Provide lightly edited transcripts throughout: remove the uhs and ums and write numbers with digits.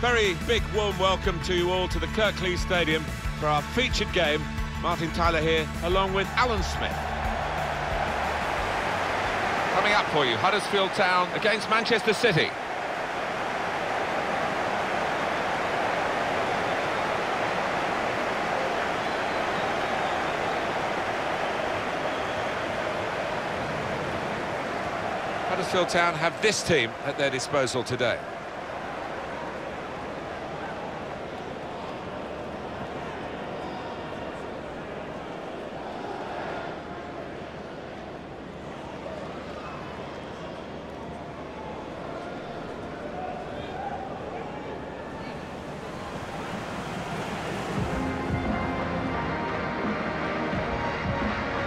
Very big warm welcome to you all to the Kirklees Stadium for our featured game. Martin Tyler here, along with Alan Smith. Coming up for you, Huddersfield Town against Manchester City. Huddersfield Town have this team at their disposal today.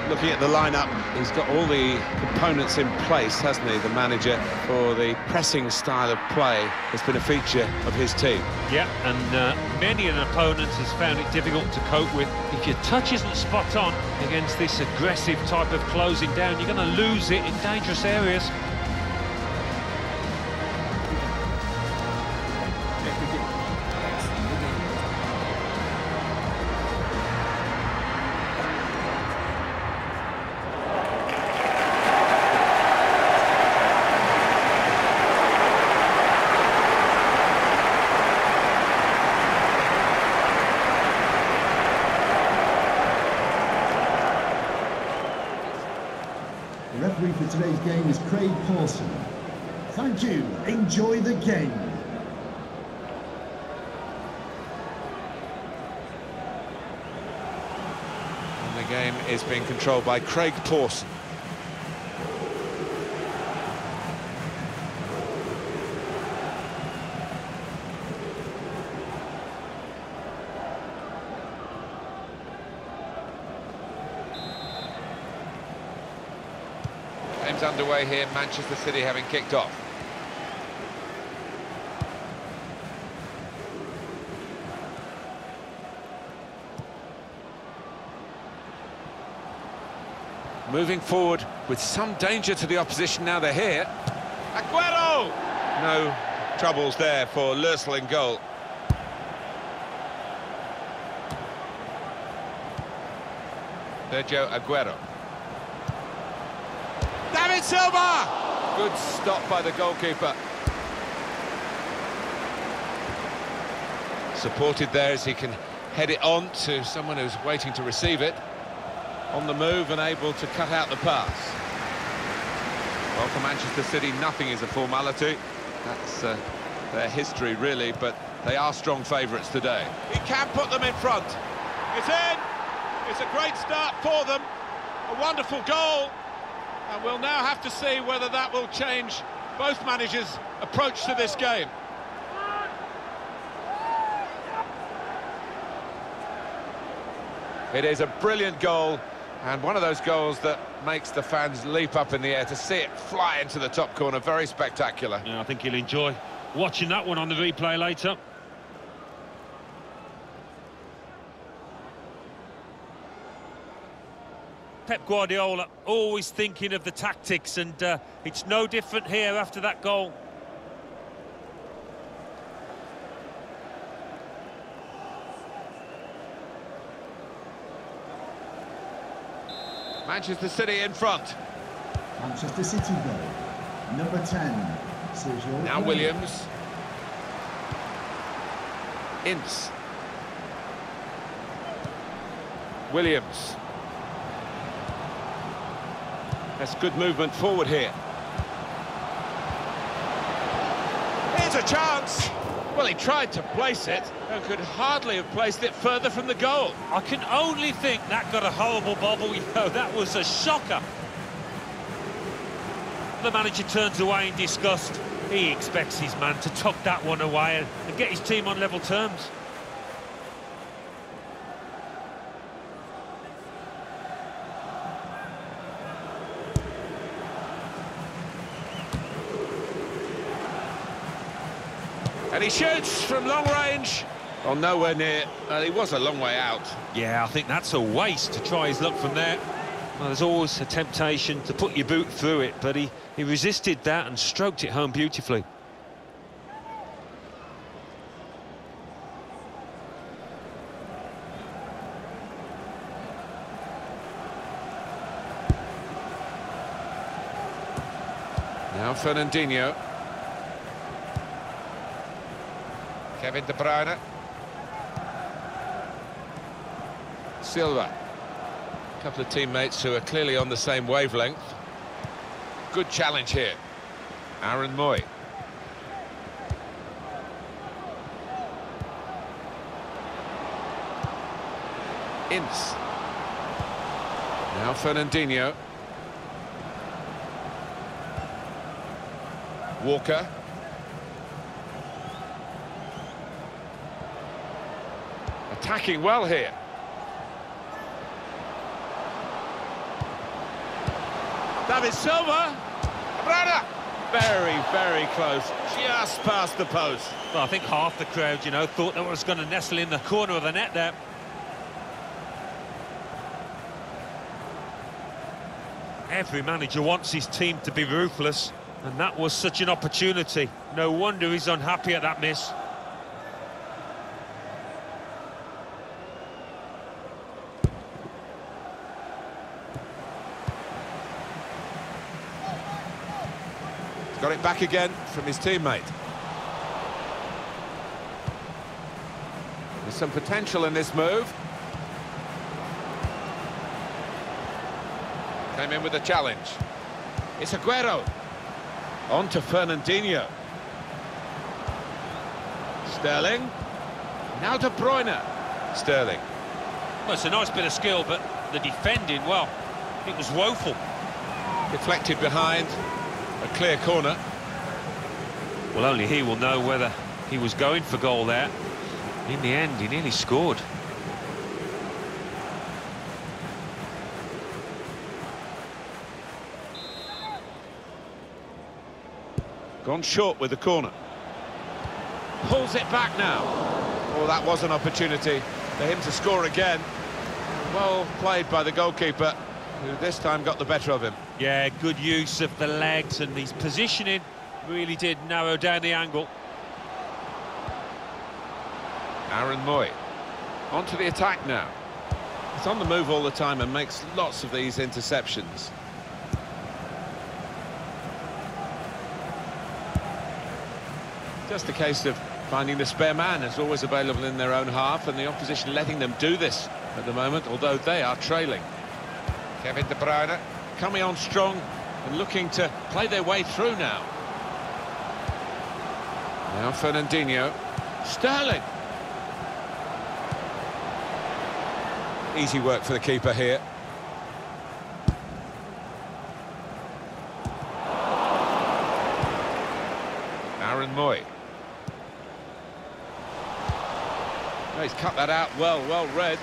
Looking at the lineup, he's got all the components in place, hasn't he, the manager, for the pressing style of play has been a feature of his team. Yeah, and many an opponent has found it difficult to cope with. If your touch isn't spot on against this aggressive type of closing down, you're going to lose it in dangerous areas. The referee for today's game is Craig Paulson. Thank you. Enjoy the game. And the game is being controlled by Craig Paulson. Game's underway here, Manchester City having kicked off. Moving forward with some danger to the opposition now they're here. Aguero! No troubles there for Lursel in goal. Sergio Aguero. David Silva! Good stop by the goalkeeper. Supported there as he can head it on to someone who's waiting to receive it. On the move and able to cut out the pass. Well, for Manchester City, nothing is a formality. That's their history, really, but they are strong favourites today. He can put them in front. It's in! It's a great start for them. A wonderful goal. And we'll now have to see whether that will change both managers' approach to this game. It is a brilliant goal, and one of those goals that makes the fans leap up in the air to see it fly into the top corner. Very spectacular. Yeah, I think you'll enjoy watching that one on the replay later. Pep Guardiola always thinking of the tactics, and it's no different here after that goal. Manchester City in front. Manchester City goal. Number 10, Sergio. Now Williams. Ince. Williams. That's good movement forward here. Here's a chance. Well, he tried to place it and could hardly have placed it further from the goal. I can only think that got a horrible bobble. You know, that was a shocker. The manager turns away in disgust. He expects his man to tuck that one away and get his team on level terms. And he shoots from long range. Well, nowhere near. He was a long way out. Yeah, I think that's a waste to try his luck from there. Well, there's always a temptation to put your boot through it, but he resisted that and stroked it home beautifully. Now Fernandinho. Kevin De Bruyne. Silva. A couple of teammates who are clearly on the same wavelength. Good challenge here. Aaron Moy. Ince. Now Fernandinho. Walker. Attacking well here. David Silva. Brother. Very, very close. Just past the post. Well, I think half the crowd, you know, thought that was going to nestle in the corner of the net there. Every manager wants his team to be ruthless, and that was such an opportunity. No wonder he's unhappy at that miss. He's got it back again from his teammate. There's some potential in this move. Came in with a challenge. It's Aguero. On to Fernandinho. Sterling. Now De Bruyne. Sterling. Well, it's a nice bit of skill, but the defending, well, it was woeful. Deflected behind. A clear corner. Well, only he will know whether he was going for goal there. In the end, he nearly scored. Gone short with the corner. Pulls it back now. Oh, that was an opportunity for him to score again. Well played by the goalkeeper, who this time got the better of him. Yeah, good use of the legs, and his positioning really did narrow down the angle. Aaron Moy. On to the attack now. He's on the move all the time and makes lots of these interceptions. Just a case of finding the spare man is always available in their own half, and the opposition letting them do this at the moment, although they are trailing. Kevin De Bruyne coming on strong and looking to play their way through now. Now Fernandinho. Sterling. Easy work for the keeper here. Aaron Moy. Oh, he's cut that out well read.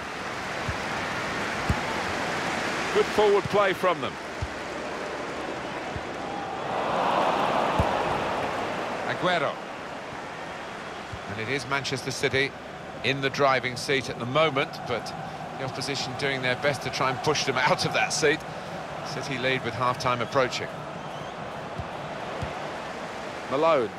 Good forward play from them. Aguero. And it is Manchester City in the driving seat at the moment, but the opposition doing their best to try and push them out of that seat. City lead with half-time approaching. Malone.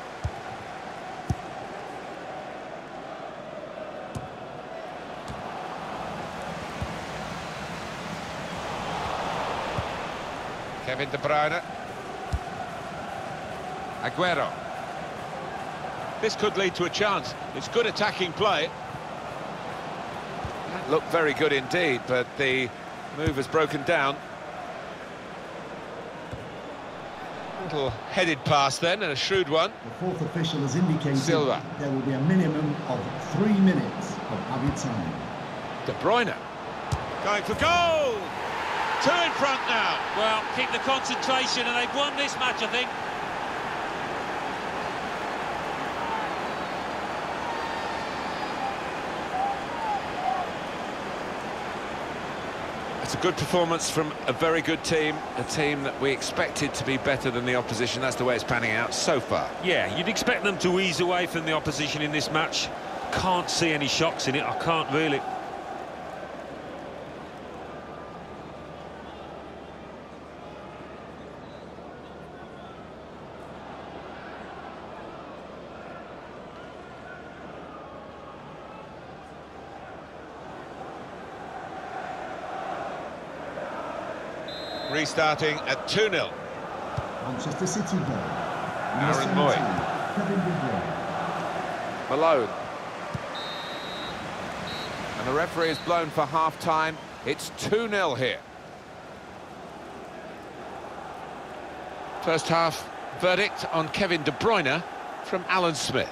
Kevin De Bruyne. Aguero. This could lead to a chance. It's good attacking play. That looked very good indeed, but the move has broken down. Little headed pass then, and a shrewd one. The fourth official has indicated Silva. There will be a minimum of 3 minutes of added time. De Bruyne. Going for goal! Two in front now. Well, keep the concentration, and they've won this match, I think. It's a good performance from a very good team, a team that we expected to be better than the opposition. That's the way it's panning out so far. Yeah, you'd expect them to ease away from the opposition in this match. Can't see any shocks in it, I can't really. Restarting at 2-0. Manchester City goal. Aaron Moy. Kevin De Bruyne. Malone. And the referee is blown for half-time. It's 2-0 here. First half verdict on Kevin De Bruyne from Alan Smith.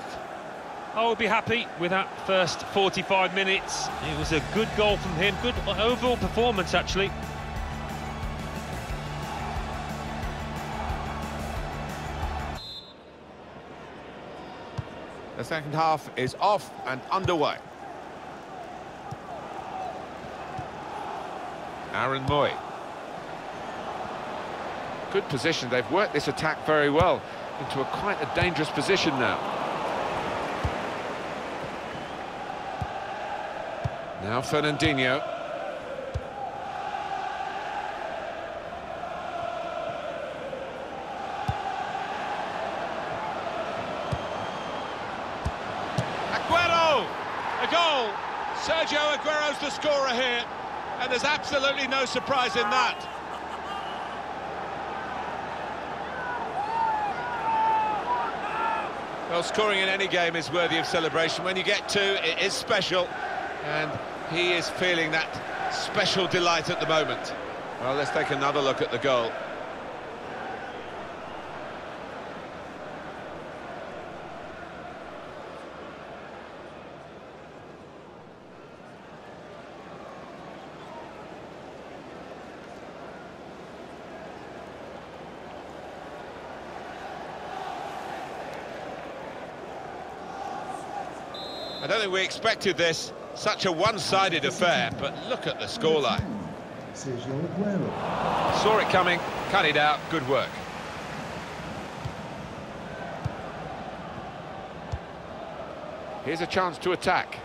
I would be happy with that first 45 minutes. It was a good goal from him, good overall performance actually. The second half is off and underway. Aaron Moy. Good position, they've worked this attack very well into quite a dangerous position now. Now Fernandinho. Aguero! A goal! Sergio Aguero's the scorer here, and there's absolutely no surprise in that. Well, scoring in any game is worthy of celebration. When you get two, it is special, and he is feeling that special delight at the moment. Well, let's take another look at the goal. I don't think we expected this, such a one-sided affair, but look at the scoreline. Sergio Aguero. Saw it coming, cut it out, good work. Here's a chance to attack.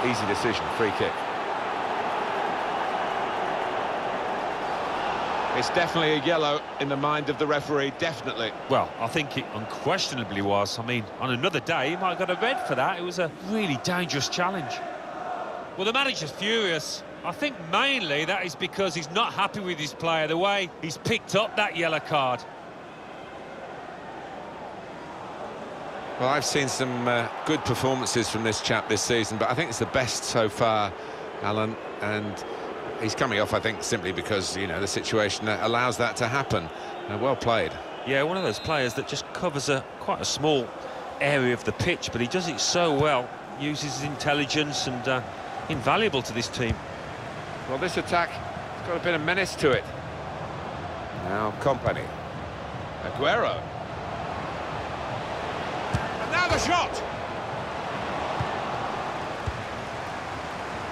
Easy decision, free kick. It's definitely a yellow in the mind of the referee, definitely. Well, I think it unquestionably was. I mean, on another day, he might have got a red for that. It was a really dangerous challenge. Well, the manager's furious. I think mainly that is because he's not happy with his player, the way he's picked up that yellow card. Well, I've seen some good performances from this chap this season, but I think it's the best so far, Alan, and he's coming off, I think, simply because, you know, the situation allows that to happen. Well played. Yeah, one of those players that just covers quite a small area of the pitch, but he does it so well, uses his intelligence, and invaluable to this team. Well, this attack has got a bit of menace to it. Now, Company. Aguero. And now the shot!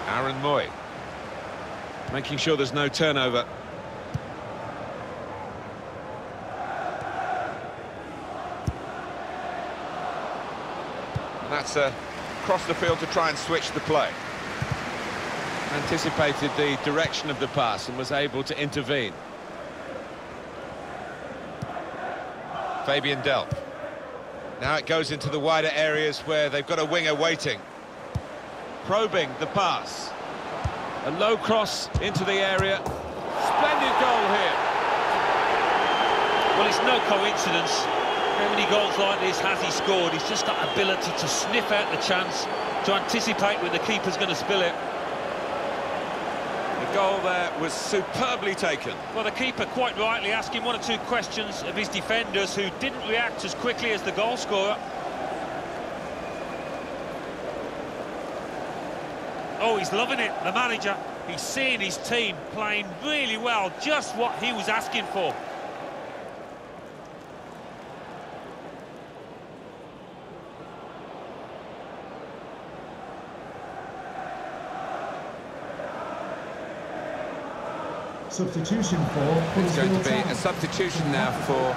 Aaron Moy. Making sure there's no turnover. And that's across the field to try and switch the play. Anticipated the direction of the pass and was able to intervene. Fabian Delph. Now it goes into the wider areas where they've got a winger waiting. Probing the pass. A low cross into the area. Splendid goal here. Well, it's no coincidence. How many goals like this has he scored? He's just got ability to sniff out the chance, to anticipate when the keeper's going to spill it. The goal there was superbly taken. Well, the keeper quite rightly asking one or two questions of his defenders, who didn't react as quickly as the goal scorer. Oh, he's loving it, the manager. He's seeing his team playing really well, just what he was asking for. Substitution for... It's going to be a substitution now for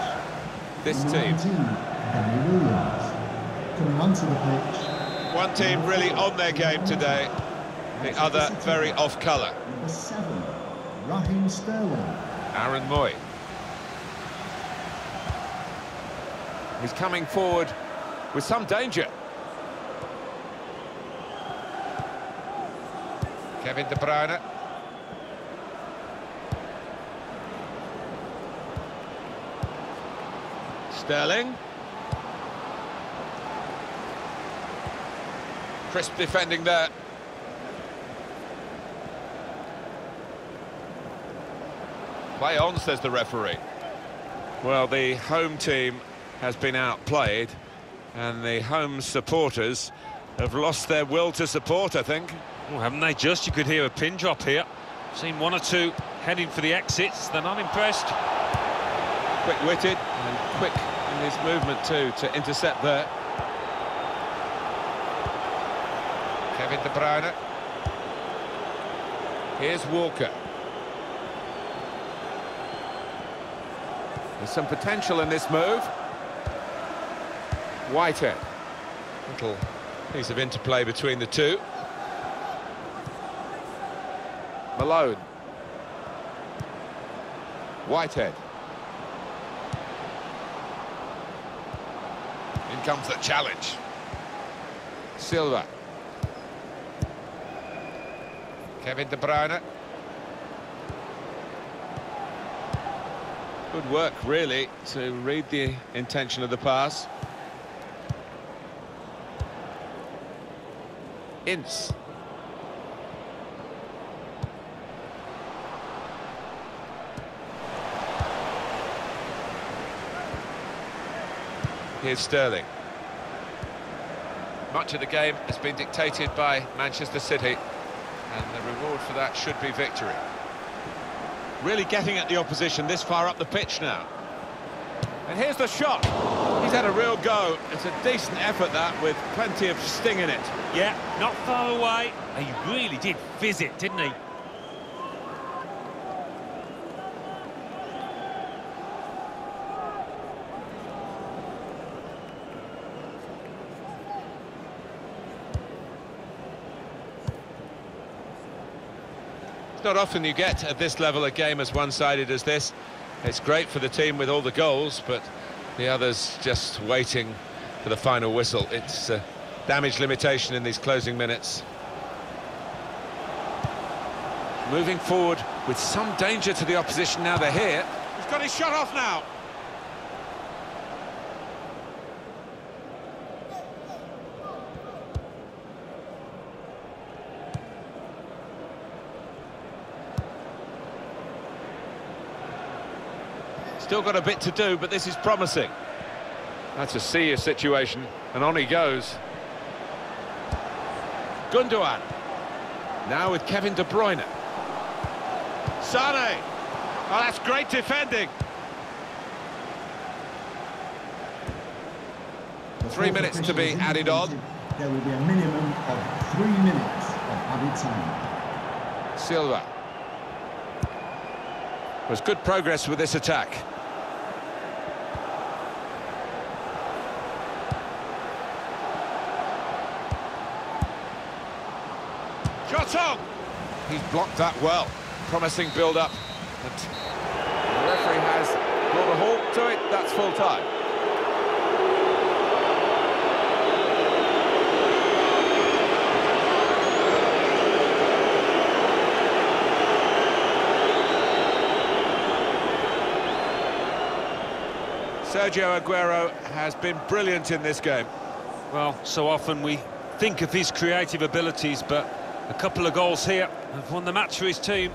this team. Henry Williams. Coming onto the pitch. One team really on their game today. The other very off-colour. Number 7, Raheem Sterling. Aaron Moy. He's coming forward with some danger. Kevin De Bruyne. Sterling. Crisp defending there. Play on, says the referee. Well, the home team has been outplayed, and the home supporters have lost their will to support, I think. Oh, haven't they just? You could hear a pin drop here. Seen one or two heading for the exits. They're not impressed. Quick-witted and quick in his movement too to intercept there. Kevin De Bruyne. Here's Walker. There's some potential in this move. Whitehead. Little piece of interplay between the two. Malone. Whitehead. In comes the challenge. Silva. Kevin De Bruyne. Good work, really, to read the intention of the pass. Ince. Here's Sterling. Much of the game has been dictated by Manchester City, and the reward for that should be victory. Really getting at the opposition this far up the pitch now. And here's the shot. He's had a real go. It's a decent effort, that, with plenty of sting in it. Yeah, not far away. He really did fizz it, didn't he? It's not often you get at this level a game as one-sided as this. It's great for the team with all the goals, but the others just waiting for the final whistle. It's damage limitation in these closing minutes. Moving forward with some danger to the opposition now they're here. He's got his shot off now. Still got a bit to do, but this is promising. That's a serious situation, and on he goes. Gundogan. Now with Kevin De Bruyne. Sane. Oh, that's great defending. 3 minutes to be added on. There will be a minimum of 3 minutes of added time. Silva. Was good progress with this attack. Shot on! He's blocked that well. Promising build-up. But the referee has brought a halt to it. That's full time. Sergio Aguero has been brilliant in this game. Well, so often we think of his creative abilities, but a couple of goals here have won the match for his team.